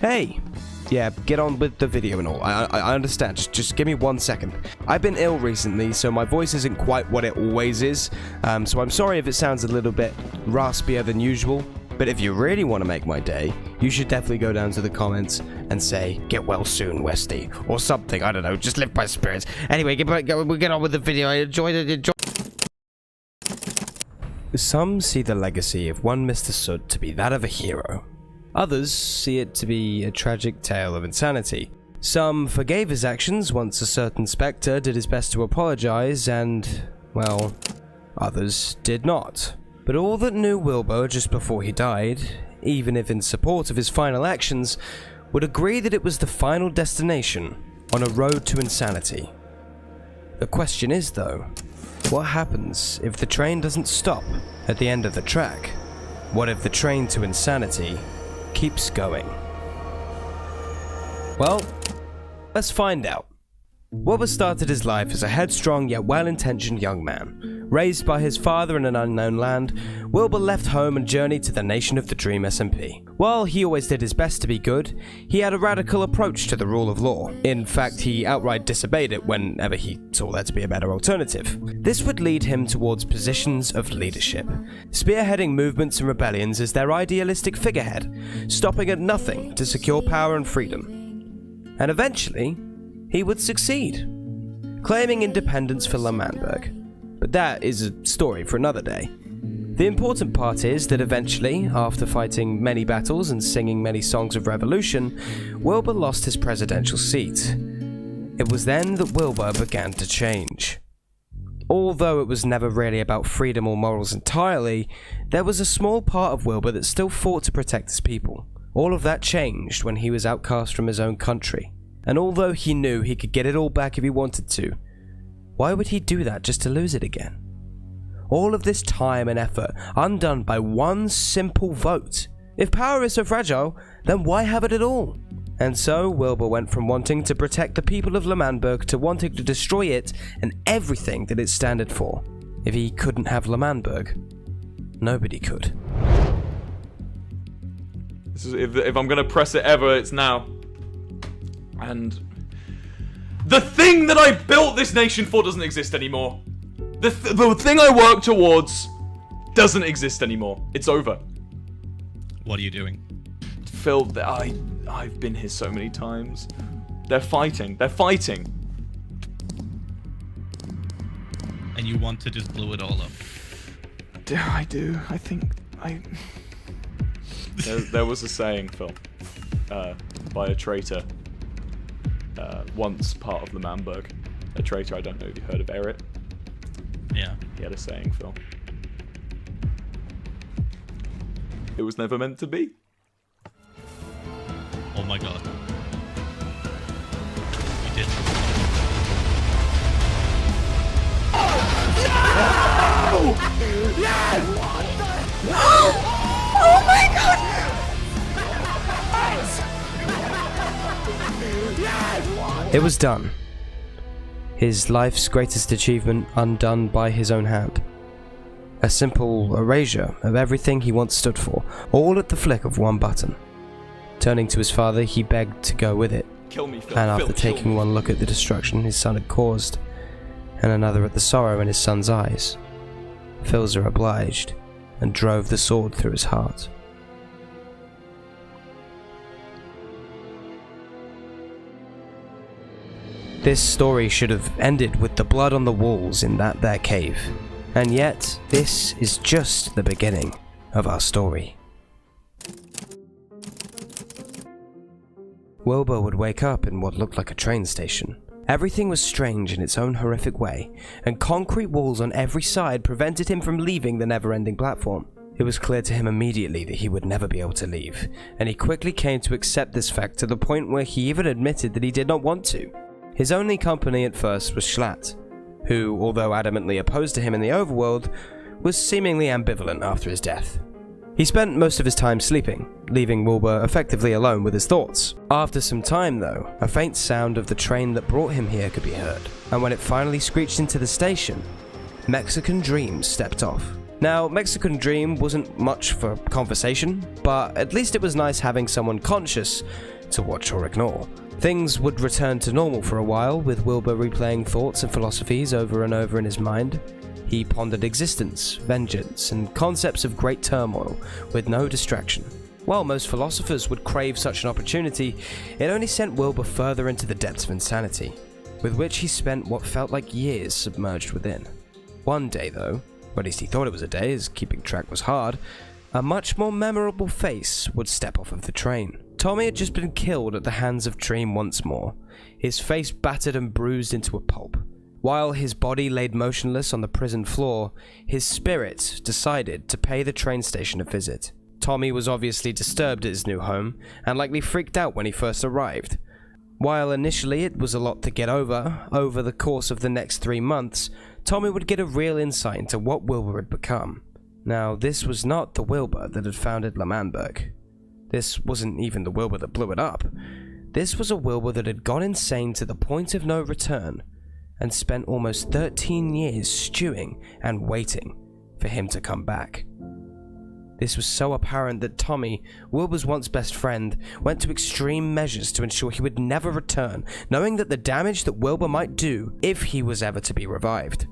Hey! Yeah, get on with the video and all. I understand. Just give me 1 second. I've been ill recently, so my voice isn't quite what it always is. So I'm sorry if it sounds a little bit raspier than usual. But if you really want to make my day, you should definitely go down to the comments and say, "Get well soon, Westy," or something. I don't know. Just lift my spirits. Anyway, we'll get on with the video. I enjoyed it. Some see the legacy of one Mr. Soot to be that of a hero. Others see it to be a tragic tale of insanity. Some forgave his actions once a certain specter did his best to apologize, and, well, others did not. But all that knew Wilbur just before he died, even if in support of his final actions, would agree that it was the final destination on a road to insanity. The question is, though, what happens if the train doesn't stop at the end of the track? What if the train to insanity keeps going? Well, let's find out. Wilbur started his life as a headstrong yet well-intentioned young man. Raised by his father in an unknown land, Wilbur left home and journeyed to the nation of the dream SMP. While he always did his best to be good, he had a radical approach to the rule of law. In fact, he outright disobeyed it whenever he saw there to be a better alternative. This would lead him towards positions of leadership, spearheading movements and rebellions as their idealistic figurehead, stopping at nothing to secure power and freedom. And eventually, he would succeed, claiming independence for L'Manberg. But that is a story for another day. The important part is that eventually, after fighting many battles and singing many songs of revolution, Wilbur lost his presidential seat. It was then that Wilbur began to change. Although it was never really about freedom or morals entirely, there was a small part of Wilbur that still fought to protect his people. All of that changed when he was outcast from his own country. And although he knew he could get it all back if he wanted to, why would he do that just to lose it again? All of this time and effort undone by one simple vote. If power is so fragile, then why have it at all? And so Wilbur went from wanting to protect the people of L'Manberg to wanting to destroy it and everything that it stood for. If he couldn't have L'Manberg, nobody could. This is, if I'm gonna press it ever, it's now. And the thing that I built this nation for doesn't exist anymore. The thing I worked towards doesn't exist anymore. It's over. What are you doing? Phil, I've been here so many times. They're fighting. They're fighting. And you want to just blow it all up? I do. I think there was a saying, Phil, by a traitor. Once part of L'Manberg. A traitor, I don't know if you heard of Erit. Yeah. He had a saying, Phil. It was never meant to be. Oh my god. You did. No! Yes! Oh my god! It was done. His life's greatest achievement undone by his own hand. A simple erasure of everything he once stood for, all at the flick of one button. Turning to his father, he begged to go with it. Kill me, Phil. And after taking one look at the destruction his son had caused, and another at the sorrow in his son's eyes, Philzer obliged and drove the sword through his heart. This story should have ended with the blood on the walls in that there cave. And yet, this is just the beginning of our story. Wilbur would wake up in what looked like a train station. Everything was strange in its own horrific way, and concrete walls on every side prevented him from leaving the never-ending platform. It was clear to him immediately that he would never be able to leave, and he quickly came to accept this fact to the point where he even admitted that he did not want to. His only company at first was Schlatt, who, although adamantly opposed to him in the overworld, was seemingly ambivalent after his death. He spent most of his time sleeping, leaving Wilbur effectively alone with his thoughts. After some time though, a faint sound of the train that brought him here could be heard, and when it finally screeched into the station, Mexican Dream stepped off. Now, Mexican Dream wasn't much for conversation, but at least it was nice having someone conscious to watch or ignore. Things would return to normal for a while, with Wilbur replaying thoughts and philosophies over and over in his mind. He pondered existence, vengeance, and concepts of great turmoil with no distraction. While most philosophers would crave such an opportunity, it only sent Wilbur further into the depths of insanity, with which he spent what felt like years submerged within. One day though, or at least he thought it was a day as keeping track was hard, a much more memorable face would step off of the train. Tommy had just been killed at the hands of Dream once more, his face battered and bruised into a pulp. While his body laid motionless on the prison floor, his spirit decided to pay the train station a visit. Tommy was obviously disturbed at his new home, and likely freaked out when he first arrived. While initially it was a lot to get over the course of the next 3 months, Tommy would get a real insight into what Wilbur had become. Now, this was not the Wilbur that had founded L'Manberg. This wasn't even the Wilbur that blew it up. This was a Wilbur that had gone insane to the point of no return, and spent almost 13 years stewing and waiting for him to come back. This was so apparent that Tommy, Wilbur's once best friend, went to extreme measures to ensure he would never return, knowing that the damage that Wilbur might do if he was ever to be revived.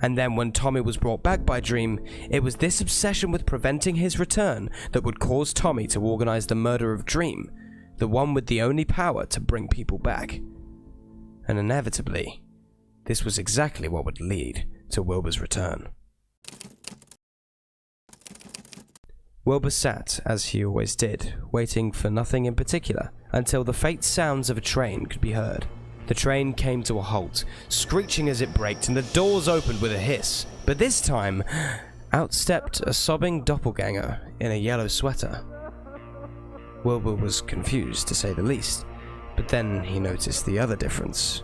And then when Tommy was brought back by Dream, it was this obsession with preventing his return that would cause Tommy to organize the murder of Dream, the one with the only power to bring people back. And inevitably, this was exactly what would lead to Wilbur's return. Wilbur sat, as he always did, waiting for nothing in particular, until the faint sounds of a train could be heard. The train came to a halt, screeching as it braked, and the doors opened with a hiss. But this time, out stepped a sobbing doppelganger in a yellow sweater. Wilbur was confused, to say the least, but then he noticed the other difference.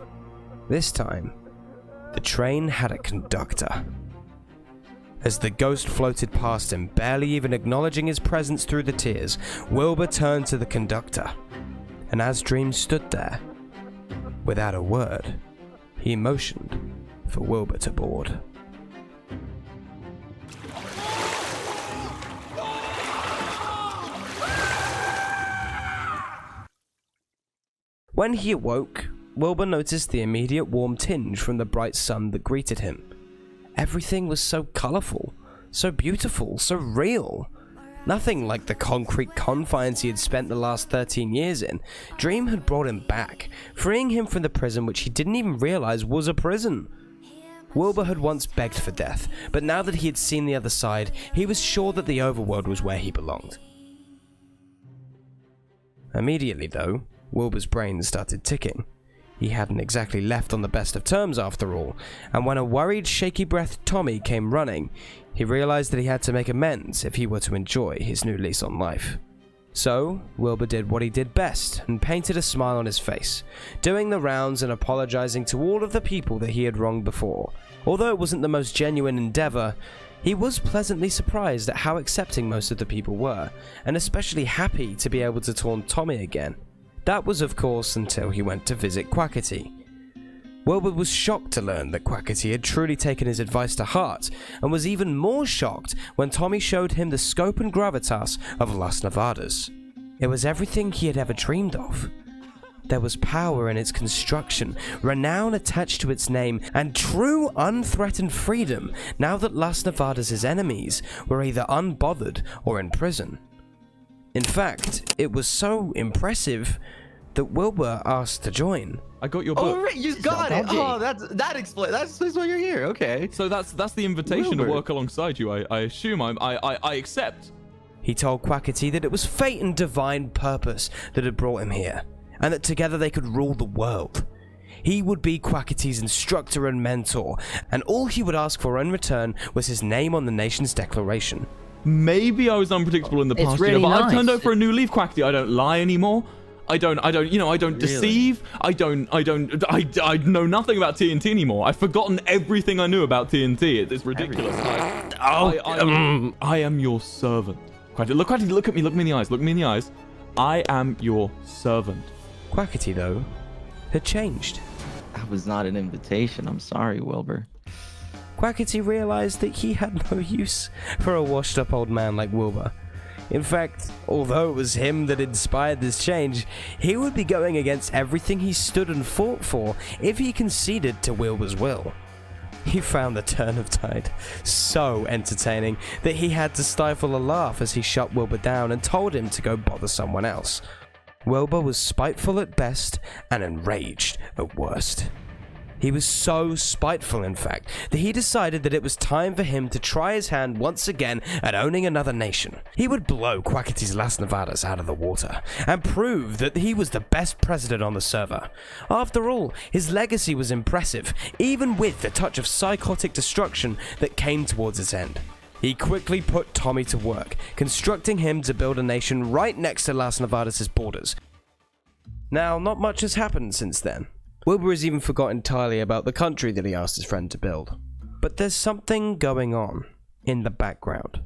This time, the train had a conductor. As the ghost floated past him, barely even acknowledging his presence through the tears, Wilbur turned to the conductor. And as Dream stood there, without a word, he motioned for Wilbur to board. When he awoke, Wilbur noticed the immediate warm tinge from the bright sun that greeted him. Everything was so colourful, so beautiful, so real. Nothing like the concrete confines he had spent the last 13 years in. Dream had brought him back, freeing him from the prison which he didn't even realise was a prison. Wilbur had once begged for death, but now that he had seen the other side, he was sure that the overworld was where he belonged. Immediately though, Wilbur's brain started ticking. He hadn't exactly left on the best of terms after all, and when a worried, shaky-breathed Tommy came running, he realized that he had to make amends if he were to enjoy his new lease on life. So, Wilbur did what he did best and painted a smile on his face, doing the rounds and apologizing to all of the people that he had wronged before. Although it wasn't the most genuine endeavor, he was pleasantly surprised at how accepting most of the people were, and especially happy to be able to taunt Tommy again. That was of course until he went to visit Quackity. Wilbur was shocked to learn that Quackity had truly taken his advice to heart, and was even more shocked when Tommy showed him the scope and gravitas of Las Nevadas. It was everything he had ever dreamed of. There was power in its construction, renown attached to its name, and true unthreatened freedom now that Las Nevadas' enemies were either unbothered or in prison. In fact, it was so impressive that Wilbur asked to join. I got your book. Oh, right, you got it. Oh, that explains. That's why you're here. Okay. So that's the invitation Wilbur. to work alongside you. I assume I accept. He told Quackity that it was fate and divine purpose that had brought him here, and that together they could rule the world. He would be Quackity's instructor and mentor, and all he would ask for in return was his name on the nation's declaration. Maybe I was unpredictable in the past, really but I've nice. turned over a new leaf, Quackity. I don't lie anymore. I don't deceive. I know nothing about TNT anymore. I've forgotten everything I knew about TNT. It's ridiculous. I am your servant. Quackity, look at me. Look me in the eyes. Look me in the eyes. I am your servant. Quackity, though, had changed. That was not an invitation. I'm sorry, Wilbur. Quackity realized that he had no use for a washed-up old man like Wilbur. In fact, although it was him that inspired this change, he would be going against everything he stood and fought for if he conceded to Wilbur's will. He found the turn of tide so entertaining that he had to stifle a laugh as he shut Wilbur down and told him to go bother someone else. Wilbur was spiteful at best and enraged at worst. He was so spiteful, in fact, that he decided that it was time for him to try his hand once again at owning another nation. He would blow Quackity's Las Nevadas out of the water and prove that he was the best president on the server. After all, his legacy was impressive, even with the touch of psychotic destruction that came towards its end. He quickly put Tommy to work, constructing him to build a nation right next to Las Nevadas' borders. Now, not much has happened since then. Wilbur has even forgotten entirely about the country that he asked his friend to build. But there's something going on in the background.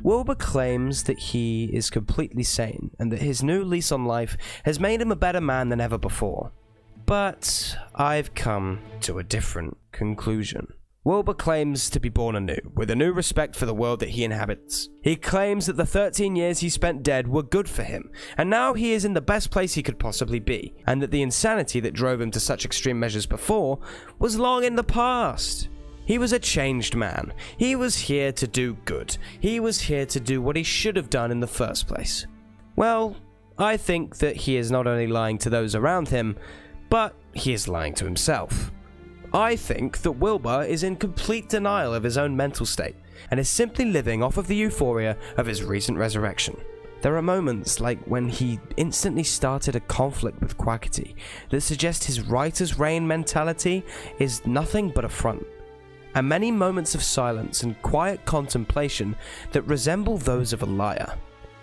Wilbur claims that he is completely sane and that his new lease on life has made him a better man than ever before. But I've come to a different conclusion. Wilbur claims to be born anew, with a new respect for the world that he inhabits. He claims that the 13 years he spent dead were good for him, and now he is in the best place he could possibly be, and that the insanity that drove him to such extreme measures before was long in the past. He was a changed man. He was here to do good. He was here to do what he should have done in the first place. Well, I think that he is not only lying to those around him, but he is lying to himself. I think that Wilbur is in complete denial of his own mental state, and is simply living off of the euphoria of his recent resurrection. There are moments, like when he instantly started a conflict with Quackity, that suggest his right as rain mentality is nothing but a front, and many moments of silence and quiet contemplation that resemble those of a liar.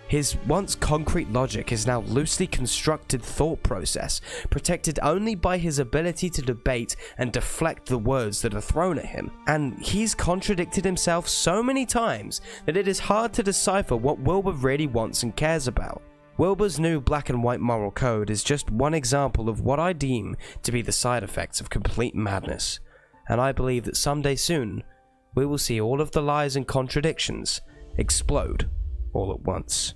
His once concrete logic is now loosely constructed thought process, protected only by his ability to debate and deflect the words that are thrown at him. And he's contradicted himself so many times that it is hard to decipher what Wilbur really wants and cares about. Wilbur's new black and white moral code is just one example of what I deem to be the side effects of complete madness. And I believe that someday soon, we will see all of the lies and contradictions explode all at once.